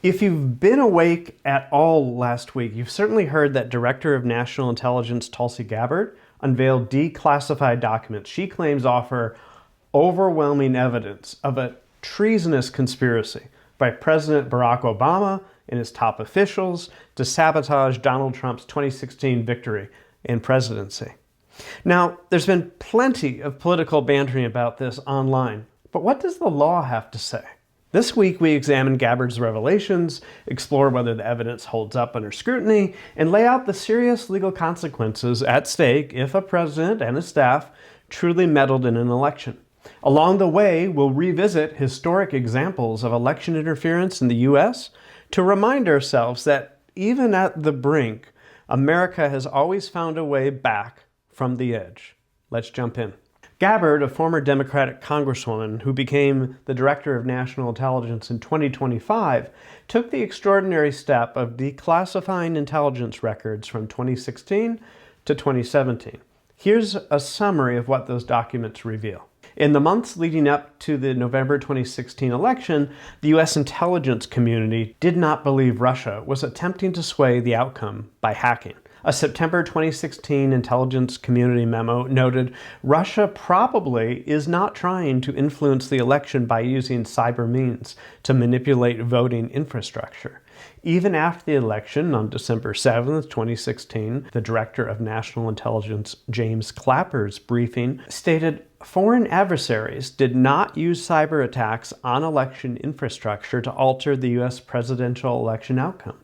If you've been awake at all last week, you've certainly heard that Director of National Intelligence Tulsi Gabbard unveiled declassified documents she claims offer overwhelming evidence of a treasonous conspiracy by President Barack Obama and his top officials to sabotage Donald Trump's 2016 victory and presidency. Now, there's been plenty of political bantering about this online, but what does the law have to say? This week, we examine Gabbard's revelations, explore whether the evidence holds up under scrutiny, and lay out the serious legal consequences at stake if a president and his staff truly meddled in an election. Along the way, we'll revisit historic examples of election interference in the U.S. to remind ourselves that even at the brink, America has always found a way back from the edge. Let's jump in. Gabbard, a former Democratic congresswoman who became the Director of National Intelligence in 2025, took the extraordinary step of declassifying intelligence records from 2016 to 2017. Here's a summary of what those documents reveal. In the months leading up to the November 2016 election, the U.S. intelligence community did not believe Russia was attempting to sway the outcome by hacking. A September 2016 intelligence community memo noted Russia probably is not trying to influence the election by using cyber means to manipulate voting infrastructure. Even after the election on December 7, 2016, the Director of National Intelligence, James Clapper's briefing stated foreign adversaries did not use cyber attacks on election infrastructure to alter the U.S. presidential election outcome.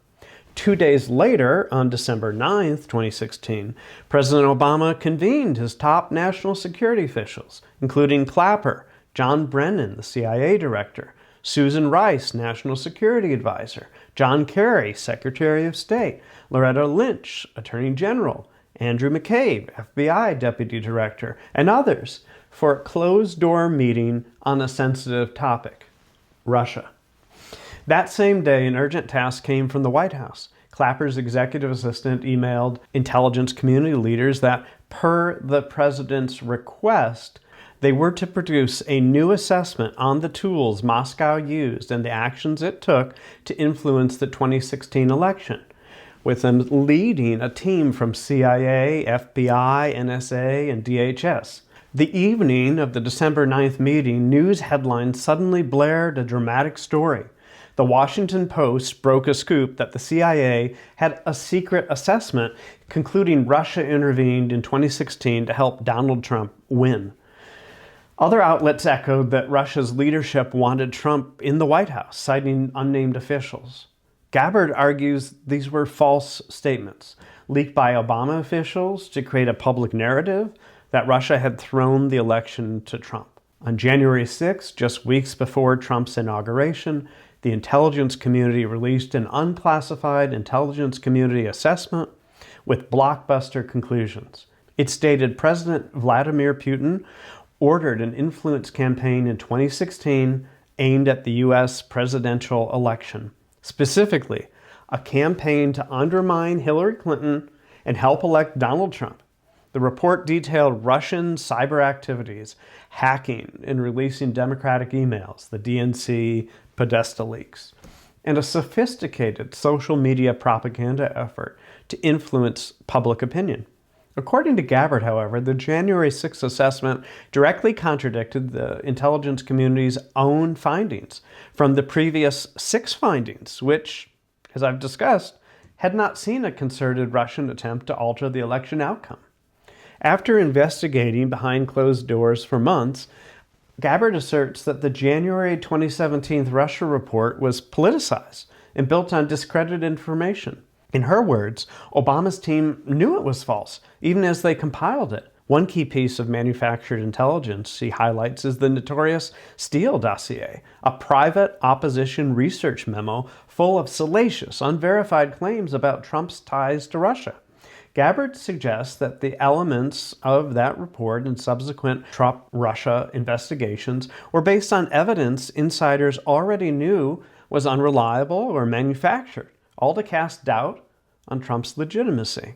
2 days later, on December 9, 2016, President Obama convened his top national security officials, including Clapper, John Brennan, the CIA director, Susan Rice, National Security Advisor, John Kerry, Secretary of State, Loretta Lynch, Attorney General, Andrew McCabe, FBI Deputy Director, and others for a closed-door meeting on a sensitive topic, Russia. That same day, an urgent task came from the White House. Clapper's executive assistant emailed intelligence community leaders that, per the president's request, they were to produce a new assessment on the tools Moscow used and the actions it took to influence the 2016 election, with them leading a team from CIA, FBI, NSA, and DHS. The evening of the December 9th meeting, news headlines suddenly blared a dramatic story. The Washington Post broke a scoop that the CIA had a secret assessment concluding Russia intervened in 2016 to help Donald Trump win. Other outlets echoed that Russia's leadership wanted Trump in the White House, citing unnamed officials. Gabbard argues these were false statements, leaked by Obama officials to create a public narrative that Russia had thrown the election to Trump. On January 6, just weeks before Trump's inauguration, the intelligence community released an unclassified intelligence community assessment with blockbuster conclusions. It stated President Vladimir Putin ordered an influence campaign in 2016 aimed at the U.S. presidential election, specifically a campaign to undermine Hillary Clinton and help elect Donald Trump. The report detailed Russian cyber activities, hacking and releasing Democratic emails, the DNC Podesta leaks, and a sophisticated social media propaganda effort to influence public opinion. According to Gabbard, however, the January 6th assessment directly contradicted the intelligence community's own findings from the previous 6 findings, which, as I've discussed, had not seen a concerted Russian attempt to alter the election outcome. After investigating behind closed doors for months, Gabbard asserts that the January 2017 Russia report was politicized and built on discredited information. In her words, Obama's team knew it was false, even as they compiled it. One key piece of manufactured intelligence she highlights is the notorious Steele dossier, a private opposition research memo full of salacious, unverified claims about Trump's ties to Russia. Gabbard suggests that the elements of that report and subsequent Trump-Russia investigations were based on evidence insiders already knew was unreliable or manufactured, all to cast doubt on Trump's legitimacy.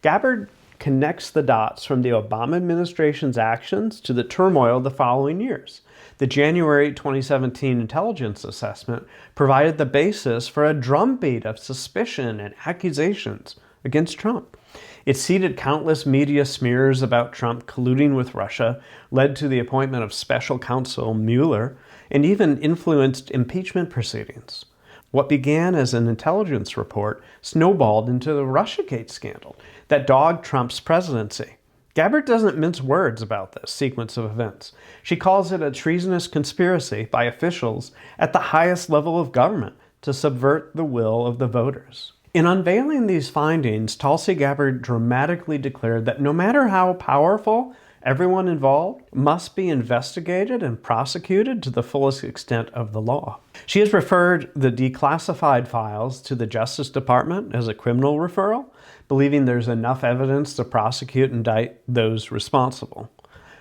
Gabbard connects the dots from the Obama administration's actions to the turmoil of the following years. The January 2017 intelligence assessment provided the basis for a drumbeat of suspicion and accusations against Trump. It seeded countless media smears about Trump colluding with Russia, led to the appointment of special counsel Mueller, and even influenced impeachment proceedings. What began as an intelligence report snowballed into the Russiagate scandal that dogged Trump's presidency. Gabbard doesn't mince words about this sequence of events. She calls it a treasonous conspiracy by officials at the highest level of government to subvert the will of the voters. In unveiling these findings, Tulsi Gabbard dramatically declared that no matter how powerful, everyone involved must be investigated and prosecuted to the fullest extent of the law. She has referred the declassified files to the Justice Department as a criminal referral, believing there's enough evidence to prosecute and indict those responsible.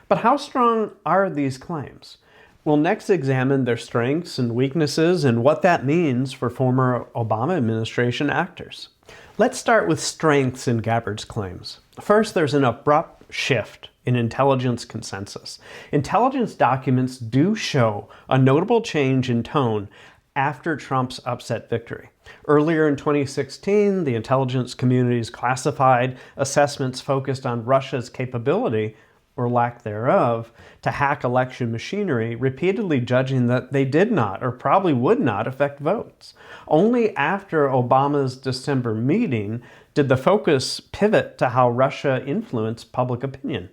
But how strong are these claims? We'll next examine their strengths and weaknesses and what that means for former Obama administration actors. Let's start with strengths in Gabbard's claims. First, there's an abrupt shift in intelligence consensus. Intelligence documents do show a notable change in tone after Trump's upset victory. Earlier in 2016, the intelligence community's classified assessments focused on Russia's capability, or lack thereof, to hack election machinery, repeatedly judging that they did not or probably would not affect votes. Only after Obama's December meeting did the focus pivot to how Russia influenced public opinion.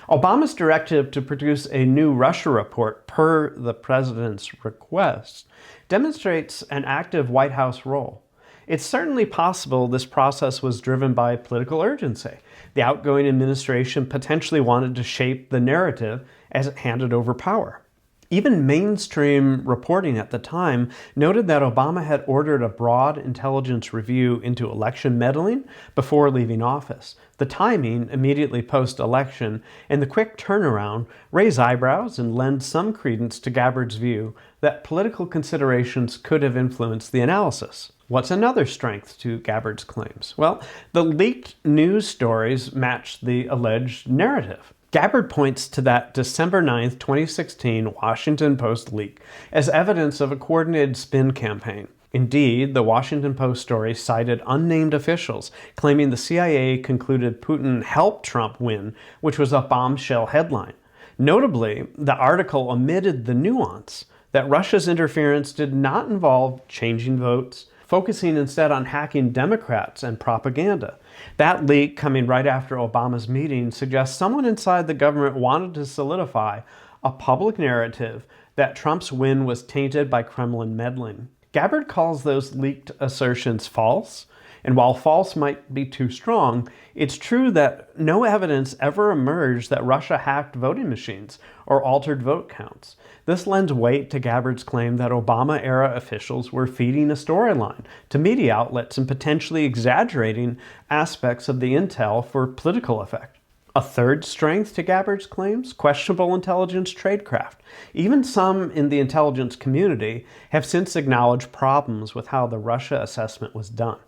Obama's directive to produce a new Russia report per the president's request demonstrates an active White House role. It's certainly possible this process was driven by political urgency. The outgoing administration potentially wanted to shape the narrative as it handed over power. Even mainstream reporting at the time noted that Obama had ordered a broad intelligence review into election meddling before leaving office. The timing, immediately post-election, and the quick turnaround raise eyebrows and lend some credence to Gabbard's view that political considerations could have influenced the analysis. What's another strength to Gabbard's claims? Well, the leaked news stories match the alleged narrative. Gabbard points to that December 9, 2016 Washington Post leak as evidence of a coordinated spin campaign. Indeed, the Washington Post story cited unnamed officials claiming the CIA concluded Putin helped Trump win, which was a bombshell headline. Notably, the article omitted the nuance that Russia's interference did not involve changing votes, focusing instead on hacking Democrats and propaganda. That leak, coming right after Obama's meeting, suggests someone inside the government wanted to solidify a public narrative that Trump's win was tainted by Kremlin meddling. Gabbard calls those leaked assertions false, and while false might be too strong, it's true that no evidence ever emerged that Russia hacked voting machines or altered vote counts. This lends weight to Gabbard's claim that Obama-era officials were feeding a storyline to media outlets and potentially exaggerating aspects of the intel for political effect. A third strength to Gabbard's claims, questionable intelligence tradecraft. Even some in the intelligence community have since acknowledged problems with how the Russia assessment was done.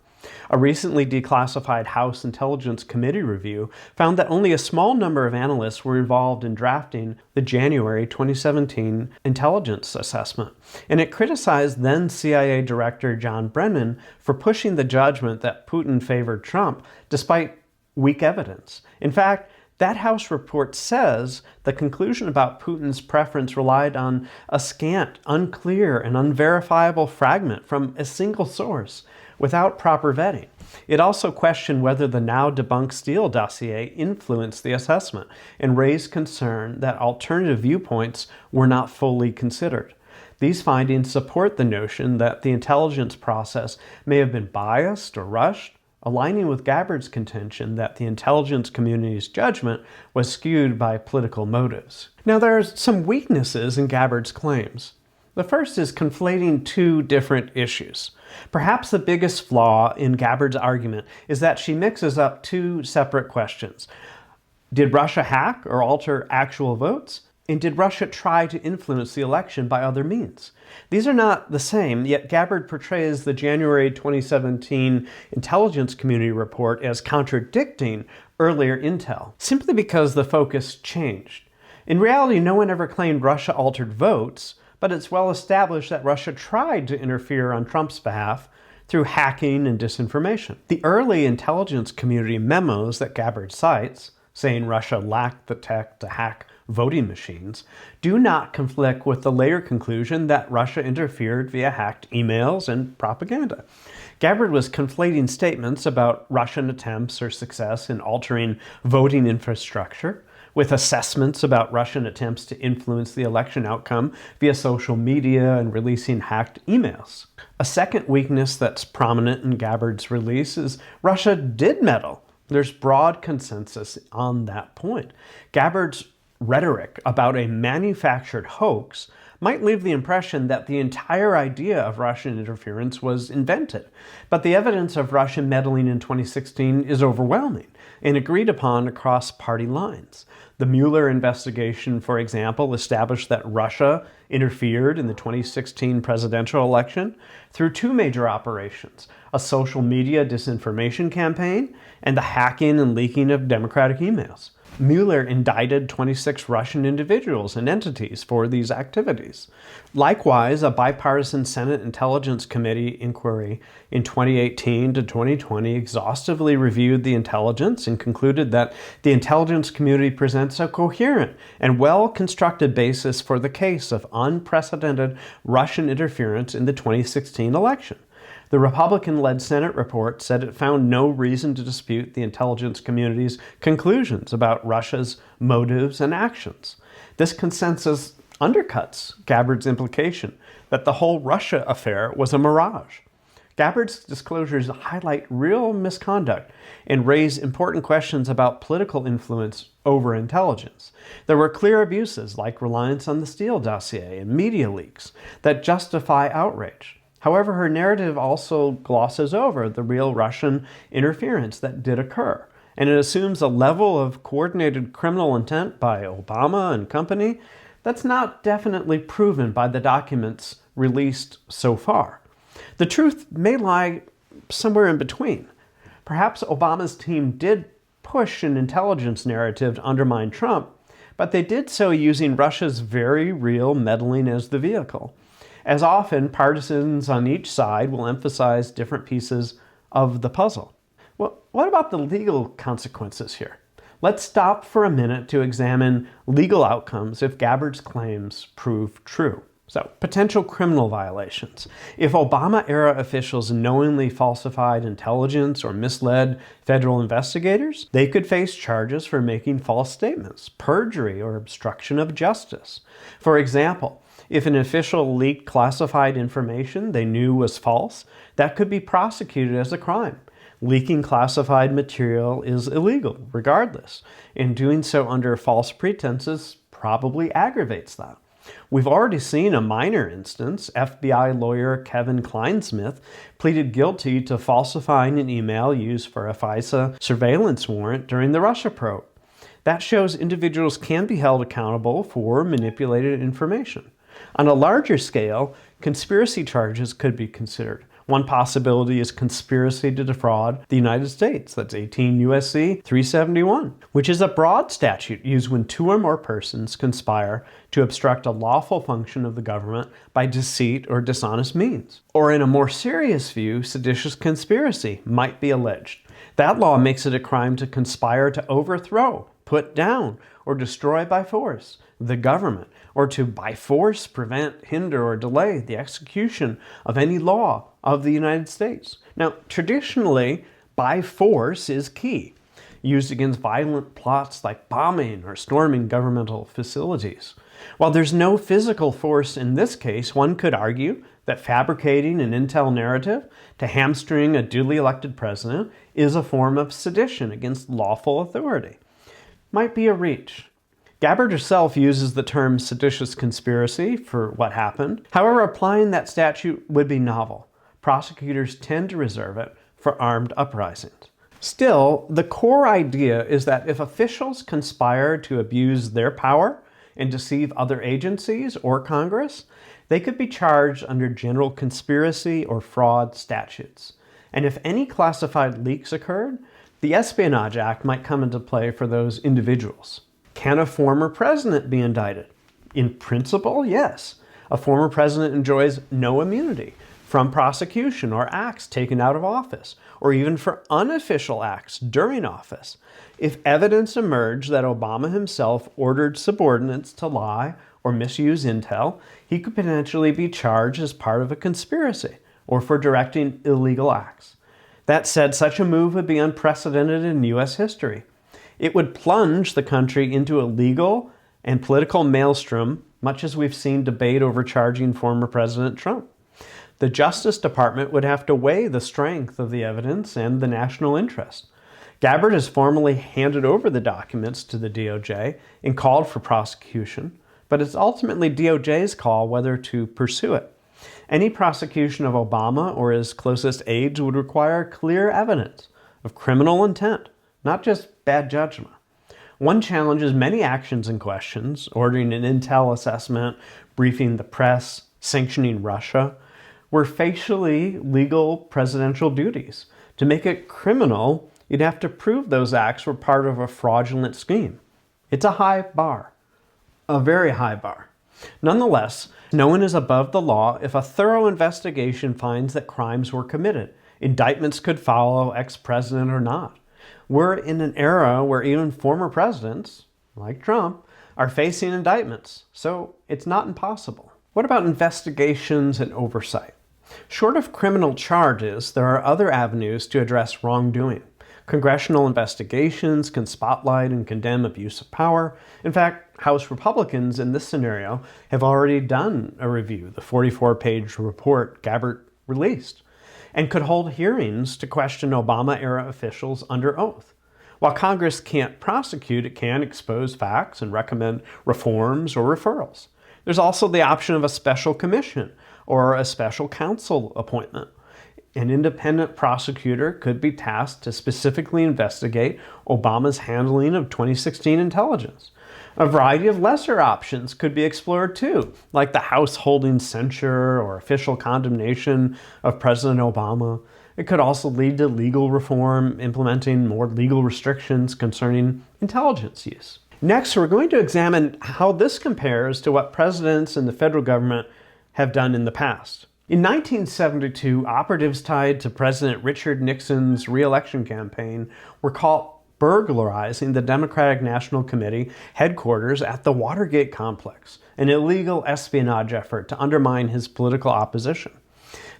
A recently declassified House Intelligence Committee review found that only a small number of analysts were involved in drafting the January 2017 intelligence assessment, and it criticized then CIA Director John Brennan for pushing the judgment that Putin favored Trump despite weak evidence. In fact, that House report says the conclusion about Putin's preference relied on a scant, unclear, and unverifiable fragment from a single source without proper vetting. It also questioned whether the now debunked Steele dossier influenced the assessment and raised concern that alternative viewpoints were not fully considered. These findings support the notion that the intelligence process may have been biased or rushed, aligning with Gabbard's contention that the intelligence community's judgment was skewed by political motives. Now, there are some weaknesses in Gabbard's claims. The first is conflating two different issues. Perhaps the biggest flaw in Gabbard's argument is that she mixes up two separate questions. Did Russia hack or alter actual votes? And did Russia try to influence the election by other means? These are not the same, yet Gabbard portrays the January 2017 intelligence community report as contradicting earlier intel, simply because the focus changed. In reality, no one ever claimed Russia altered votes, but it's well established that Russia tried to interfere on Trump's behalf through hacking and disinformation. The early intelligence community memos that Gabbard cites, saying Russia lacked the tech to hack voting machines, do not conflict with the later conclusion that Russia interfered via hacked emails and propaganda. Gabbard was conflating statements about Russian attempts or success in altering voting infrastructure with assessments about Russian attempts to influence the election outcome via social media and releasing hacked emails. A second weakness that's prominent in Gabbard's release is Russia did meddle. There's broad consensus on that point. Gabbard's rhetoric about a manufactured hoax might leave the impression that the entire idea of Russian interference was invented, but the evidence of Russian meddling in 2016 is overwhelming and agreed upon across party lines. The Mueller investigation, for example, established that Russia interfered in the 2016 presidential election through two major operations: a social media disinformation campaign and the hacking and leaking of Democratic emails. Mueller indicted 26 Russian individuals and entities for these activities. Likewise, a bipartisan Senate Intelligence Committee inquiry in 2018 to 2020 exhaustively reviewed the intelligence and concluded that the intelligence community presents a coherent and well-constructed basis for the case of unprecedented Russian interference in the 2016 election. The Republican-led Senate report said it found no reason to dispute the intelligence community's conclusions about Russia's motives and actions. This consensus undercuts Gabbard's implication that the whole Russia affair was a mirage. Gabbard's disclosures highlight real misconduct and raise important questions about political influence over intelligence. There were clear abuses like reliance on the Steele dossier and media leaks that justify outrage. However, her narrative also glosses over the real Russian interference that did occur, and it assumes a level of coordinated criminal intent by Obama and company that's not definitely proven by the documents released so far. The truth may lie somewhere in between. Perhaps Obama's team did push an intelligence narrative to undermine Trump, but they did so using Russia's very real meddling as the vehicle. As often, partisans on each side will emphasize different pieces of the puzzle. Well, what about the legal consequences here? Let's stop for a minute to examine legal outcomes if Gabbard's claims prove true. So, potential criminal violations. If Obama-era officials knowingly falsified intelligence or misled federal investigators, they could face charges for making false statements, perjury, or obstruction of justice. For example, if an official leaked classified information they knew was false, that could be prosecuted as a crime. Leaking classified material is illegal, regardless, and doing so under false pretenses probably aggravates that. We've already seen a minor instance. FBI lawyer Kevin Kleinsmith pleaded guilty to falsifying an email used for a FISA surveillance warrant during the Russia probe. That shows individuals can be held accountable for manipulated information. On a larger scale, conspiracy charges could be considered. One possibility is conspiracy to defraud the United States. That's 18 U.S.C. 371, which is a broad statute used when two or more persons conspire to obstruct a lawful function of the government by deceit or dishonest means. Or in a more serious view, seditious conspiracy might be alleged. That law makes it a crime to conspire to overthrow, put down, or destroy by force the government, or to by force prevent, hinder, or delay the execution of any law of the United States. Now, traditionally, by force is key, used against violent plots like bombing or storming governmental facilities. While there's no physical force in this case, one could argue that fabricating an intel narrative to hamstring a duly elected president is a form of sedition against lawful authority. Might be a reach. Gabbard herself uses the term seditious conspiracy for what happened. However, applying that statute would be novel. Prosecutors tend to reserve it for armed uprisings. Still, the core idea is that if officials conspire to abuse their power and deceive other agencies or Congress, they could be charged under general conspiracy or fraud statutes. And if any classified leaks occurred, the Espionage Act might come into play for those individuals. Can a former president be indicted? In principle, yes. A former president enjoys no immunity from prosecution or acts taken out of office, or even for unofficial acts during office. If evidence emerged that Obama himself ordered subordinates to lie or misuse intel, he could potentially be charged as part of a conspiracy or for directing illegal acts. That said, such a move would be unprecedented in U.S. history. It would plunge the country into a legal and political maelstrom, much as we've seen debate over charging former President Trump. The Justice Department would have to weigh the strength of the evidence and the national interest. Gabbard has formally handed over the documents to the DOJ and called for prosecution, but it's ultimately DOJ's call whether to pursue it. Any prosecution of Obama or his closest aides would require clear evidence of criminal intent, not just bad judgment. One challenges many actions and questions, ordering an intel assessment, briefing the press, sanctioning Russia, were facially legal presidential duties. To make it criminal, you'd have to prove those acts were part of a fraudulent scheme. It's a high bar, a very high bar. Nonetheless, no one is above the law if a thorough investigation finds that crimes were committed. Indictments could follow, ex-president or not. We're in an era where even former presidents, like Trump, are facing indictments, so it's not impossible. What about investigations and oversight? Short of criminal charges, there are other avenues to address wrongdoing. Congressional investigations can spotlight and condemn abuse of power. In fact, House Republicans in this scenario have already done a review, the 44-page report Gabbard released, and could hold hearings to question Obama-era officials under oath. While Congress can't prosecute, it can expose facts and recommend reforms or referrals. There's also the option of a special commission or a special counsel appointment. An independent prosecutor could be tasked to specifically investigate Obama's handling of 2016 intelligence. A variety of lesser options could be explored too, like the House holding censure or official condemnation of President Obama. It could also lead to legal reform, implementing more legal restrictions concerning intelligence use. Next, we're going to examine how this compares to what presidents and the federal government have done in the past. In 1972, operatives tied to President Richard Nixon's re-election campaign were caught burglarizing the Democratic National Committee headquarters at the Watergate complex, an illegal espionage effort to undermine his political opposition.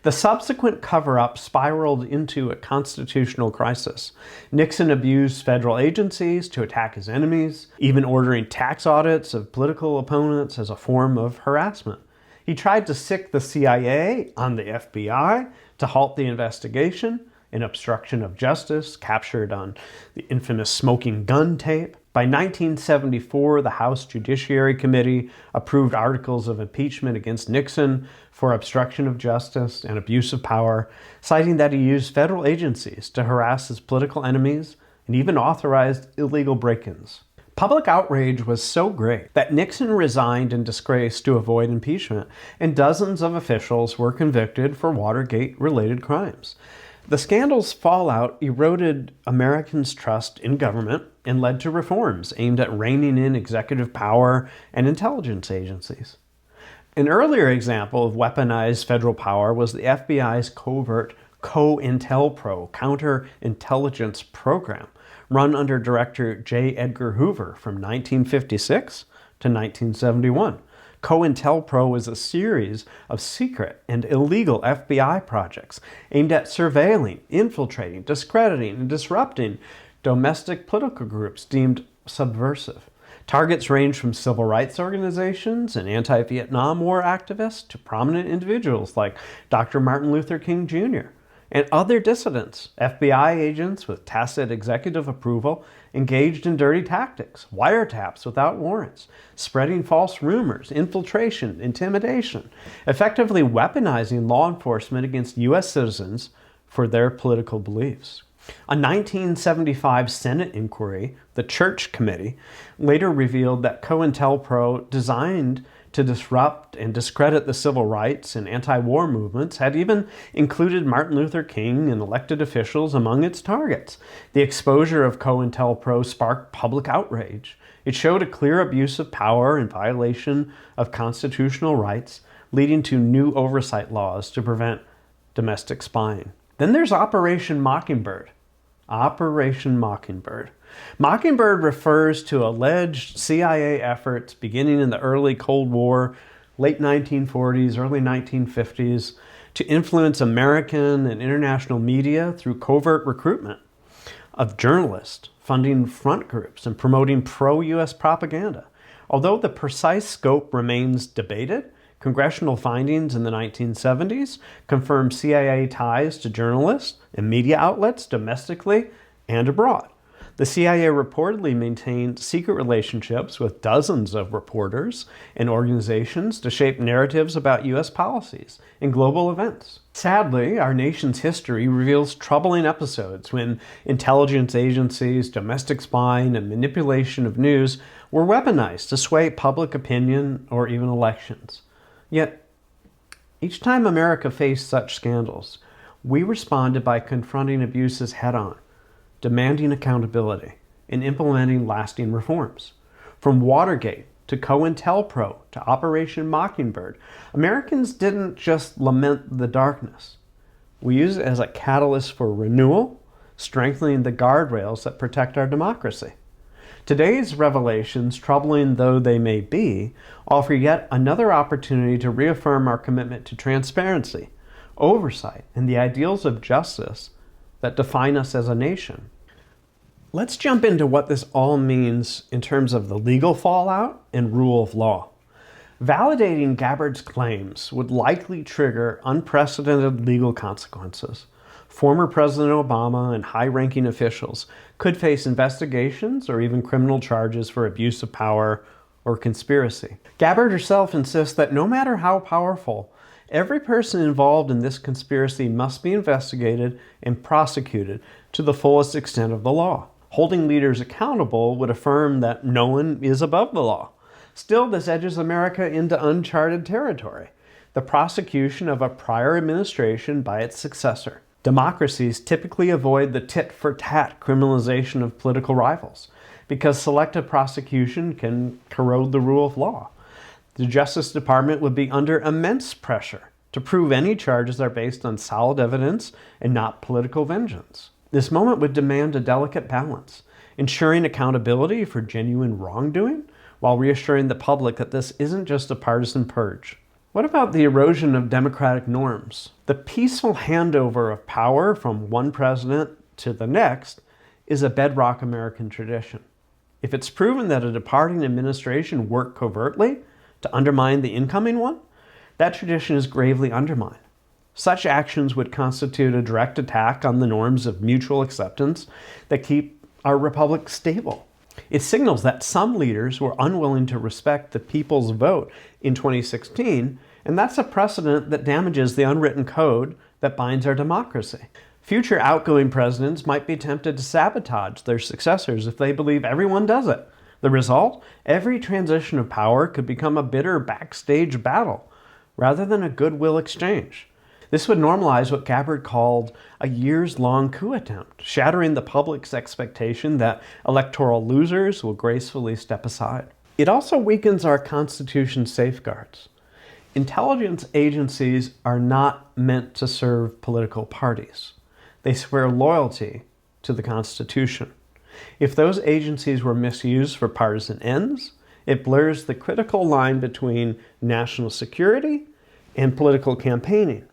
The subsequent cover-up spiraled into a constitutional crisis. Nixon abused federal agencies to attack his enemies, even ordering tax audits of political opponents as a form of harassment. He tried to sic the CIA on the FBI to halt the investigation, an obstruction of justice captured on the infamous smoking gun tape. By 1974, the House Judiciary Committee approved articles of impeachment against Nixon for obstruction of justice and abuse of power, citing that he used federal agencies to harass his political enemies and even authorized illegal break-ins. Public outrage was so great that Nixon resigned in disgrace to avoid impeachment, and dozens of officials were convicted for Watergate-related crimes. The scandal's fallout eroded Americans' trust in government and led to reforms aimed at reining in executive power and intelligence agencies. An earlier example of weaponized federal power was the FBI's covert COINTELPRO counterintelligence program, run under Director J. Edgar Hoover from 1956 to 1971. COINTELPRO was a series of secret and illegal FBI projects aimed at surveilling, infiltrating, discrediting, and disrupting domestic political groups deemed subversive. Targets ranged from civil rights organizations and anti-Vietnam War activists to prominent individuals like Dr. Martin Luther King Jr. and other dissidents. FBI agents with tacit executive approval engaged in dirty tactics, wiretaps without warrants, spreading false rumors, infiltration, intimidation, effectively weaponizing law enforcement against U.S. citizens for their political beliefs. A 1975 Senate inquiry, the Church Committee, later revealed that COINTELPRO, designed to disrupt and discredit the civil rights and anti-war movements, had even included Martin Luther King and elected officials among its targets. The exposure of COINTELPRO sparked public outrage. It showed a clear abuse of power and violation of constitutional rights, leading to new oversight laws to prevent domestic spying. Then there's Operation Mockingbird. Operation Mockingbird. Mockingbird refers to alleged CIA efforts beginning in the early Cold War, late 1940s, early 1950s, to influence American and international media through covert recruitment of journalists, funding front groups, and promoting pro-U.S. propaganda. Although the precise scope remains debated, congressional findings in the 1970s confirmed CIA ties to journalists and media outlets domestically and abroad. The CIA reportedly maintained secret relationships with dozens of reporters and organizations to shape narratives about U.S. policies and global events. Sadly, our nation's history reveals troubling episodes when intelligence agencies, domestic spying, and manipulation of news were weaponized to sway public opinion or even elections. Yet, each time America faced such scandals, we responded by confronting abuses head-on, demanding accountability, and implementing lasting reforms. From Watergate to COINTELPRO to Operation Mockingbird, Americans didn't just lament the darkness. We used it as a catalyst for renewal, strengthening the guardrails that protect our democracy. Today's revelations, troubling though they may be, offer yet another opportunity to reaffirm our commitment to transparency, oversight, and the ideals of justice that define us as a nation. Let's jump into what this all means in terms of the legal fallout and rule of law. Validating Gabbard's claims would likely trigger unprecedented legal consequences. Former President Obama and high-ranking officials could face investigations or even criminal charges for abuse of power or conspiracy. Gabbard herself insists that no matter how powerful, every person involved in this conspiracy must be investigated and prosecuted to the fullest extent of the law. Holding leaders accountable would affirm that no one is above the law. Still, this edges America into uncharted territory, the prosecution of a prior administration by its successor. Democracies typically avoid the tit-for-tat criminalization of political rivals because selective prosecution can corrode the rule of law. The Justice Department would be under immense pressure to prove any charges are based on solid evidence and not political vengeance. This moment would demand a delicate balance, ensuring accountability for genuine wrongdoing while reassuring the public that this isn't just a partisan purge. What about the erosion of democratic norms? The peaceful handover of power from one president to the next is a bedrock American tradition. If it's proven that a departing administration worked covertly to undermine the incoming one, that tradition is gravely undermined. Such actions would constitute a direct attack on the norms of mutual acceptance that keep our republic stable. It signals that some leaders were unwilling to respect the people's vote in 2016, and that's a precedent that damages the unwritten code that binds our democracy. Future outgoing presidents might be tempted to sabotage their successors if they believe everyone does it. The result? Every transition of power could become a bitter backstage battle, rather than a goodwill exchange. This would normalize what Gabbard called a years-long coup attempt, shattering the public's expectation that electoral losers will gracefully step aside. It also weakens our Constitution's safeguards. Intelligence agencies are not meant to serve political parties. They swear loyalty to the Constitution. If those agencies were misused for partisan ends, it blurs the critical line between national security and political campaigning.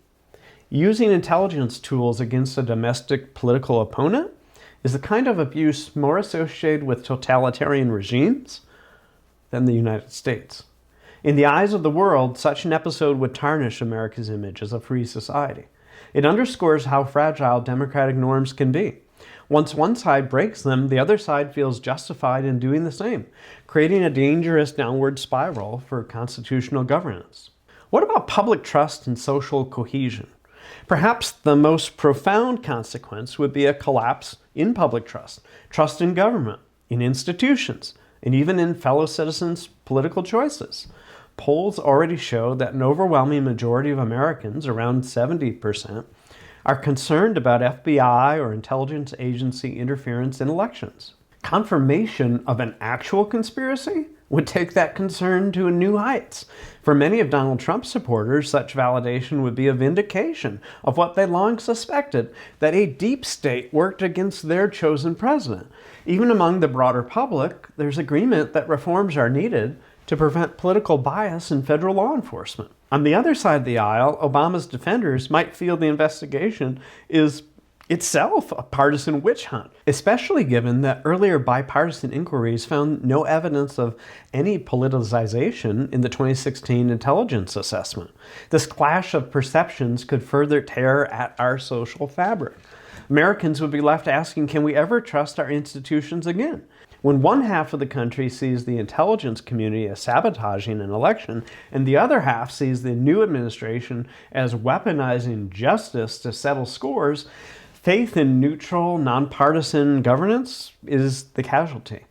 Using intelligence tools against a domestic political opponent is the kind of abuse more associated with totalitarian regimes than the United States. In the eyes of the world, such an episode would tarnish America's image as a free society. It underscores how fragile democratic norms can be. Once one side breaks them, the other side feels justified in doing the same, creating a dangerous downward spiral for constitutional governance. What about public trust and social cohesion? Perhaps the most profound consequence would be a collapse in public trust, trust in government, in institutions, and even in fellow citizens' political choices. Polls already show that an overwhelming majority of Americans, around 70%, are concerned about FBI or intelligence agency interference in elections. Confirmation of an actual conspiracy would take that concern to new heights. For many of Donald Trump's supporters, such validation would be a vindication of what they long suspected, that a deep state worked against their chosen president. Even among the broader public, there's agreement that reforms are needed to prevent political bias in federal law enforcement. On the other side of the aisle, Obama's defenders might feel the investigation is itself a partisan witch hunt, especially given that earlier bipartisan inquiries found no evidence of any politicization in the 2016 intelligence assessment. This clash of perceptions could further tear at our social fabric. Americans would be left asking, can we ever trust our institutions again? When one half of the country sees the intelligence community as sabotaging an election, and the other half sees the new administration as weaponizing justice to settle scores, faith in neutral, nonpartisan governance is the casualty.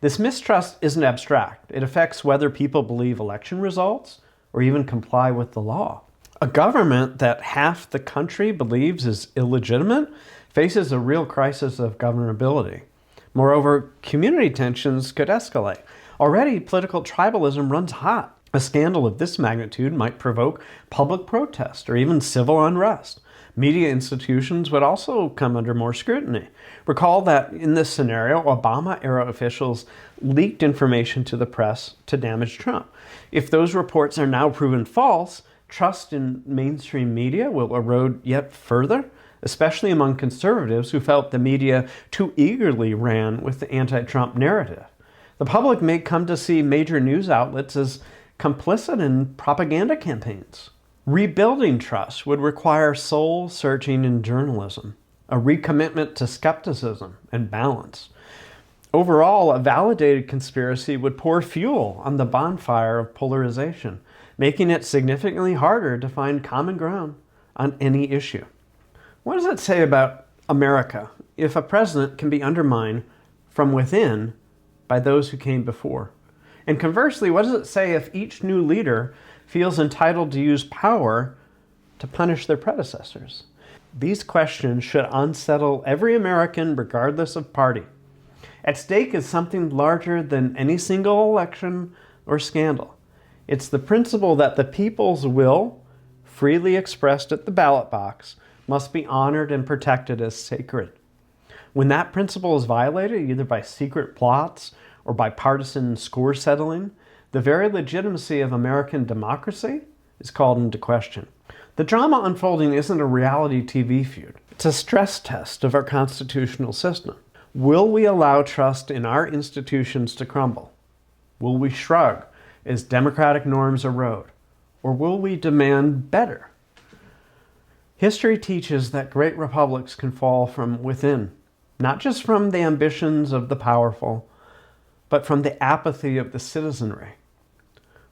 This mistrust isn't abstract. It affects whether people believe election results or even comply with the law. A government that half the country believes is illegitimate faces a real crisis of governability. Moreover, community tensions could escalate. Already, political tribalism runs hot. A scandal of this magnitude might provoke public protest or even civil unrest. Media institutions would also come under more scrutiny. Recall that in this scenario, Obama-era officials leaked information to the press to damage Trump. If those reports are now proven false, trust in mainstream media will erode yet further, especially among conservatives who felt the media too eagerly ran with the anti-Trump narrative. The public may come to see major news outlets as complicit in propaganda campaigns. Rebuilding trust would require soul-searching in journalism, a recommitment to skepticism and balance. Overall, a validated conspiracy would pour fuel on the bonfire of polarization, making it significantly harder to find common ground on any issue. What does it say about America if a president can be undermined from within by those who came before? And conversely, what does it say if each new leader feels entitled to use power to punish their predecessors? These questions should unsettle every American regardless of party. At stake is something larger than any single election or scandal. It's the principle that the people's will, freely expressed at the ballot box, must be honored and protected as sacred. When that principle is violated, either by secret plots or by partisan score settling, the very legitimacy of American democracy is called into question. The drama unfolding isn't a reality TV feud. It's a stress test of our constitutional system. Will we allow trust in our institutions to crumble? Will we shrug as democratic norms erode? Or will we demand better? History teaches that great republics can fall from within, not just from the ambitions of the powerful, but from the apathy of the citizenry.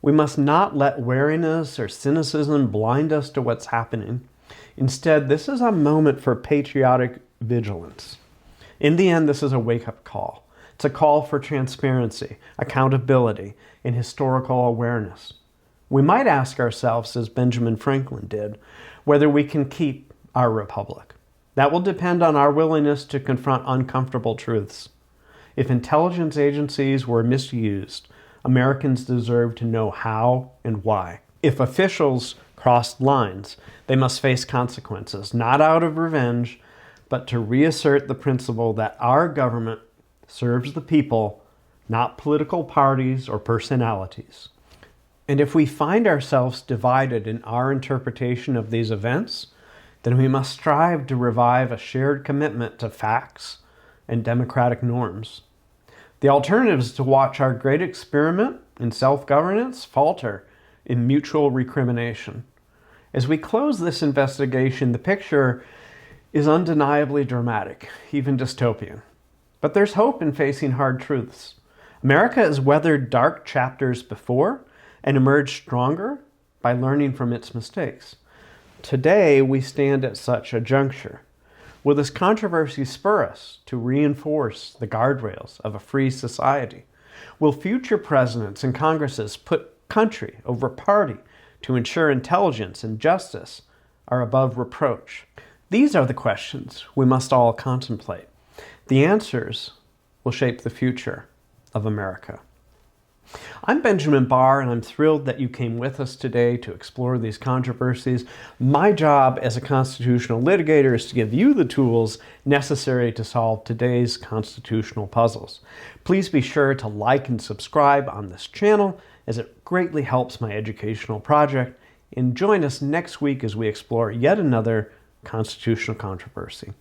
We must not let wariness or cynicism blind us to what's happening. Instead, this is a moment for patriotic vigilance. In the end, this is a wake-up call. It's a call for transparency, accountability, and historical awareness. We might ask ourselves, as Benjamin Franklin did, whether we can keep our republic. That will depend on our willingness to confront uncomfortable truths. If intelligence agencies were misused, Americans deserve to know how and why. If officials crossed lines, they must face consequences, not out of revenge, but to reassert the principle that our government serves the people, not political parties or personalities. And if we find ourselves divided in our interpretation of these events, then we must strive to revive a shared commitment to facts and democratic norms. The alternative is to watch our great experiment in self-governance falter in mutual recrimination. As we close this investigation, the picture is undeniably dramatic, even dystopian. But there's hope in facing hard truths. America has weathered dark chapters before and emerged stronger by learning from its mistakes. Today, we stand at such a juncture. Will this controversy spur us to reinforce the guardrails of a free society? Will future presidents and Congresses put country over party to ensure intelligence and justice are above reproach? These are the questions we must all contemplate. The answers will shape the future of America. I'm Benjamin Barr, and I'm thrilled that you came with us today to explore these controversies. My job as a constitutional litigator is to give you the tools necessary to solve today's constitutional puzzles. Please be sure to like and subscribe on this channel, as it greatly helps my educational project, and join us next week as we explore yet another constitutional controversy.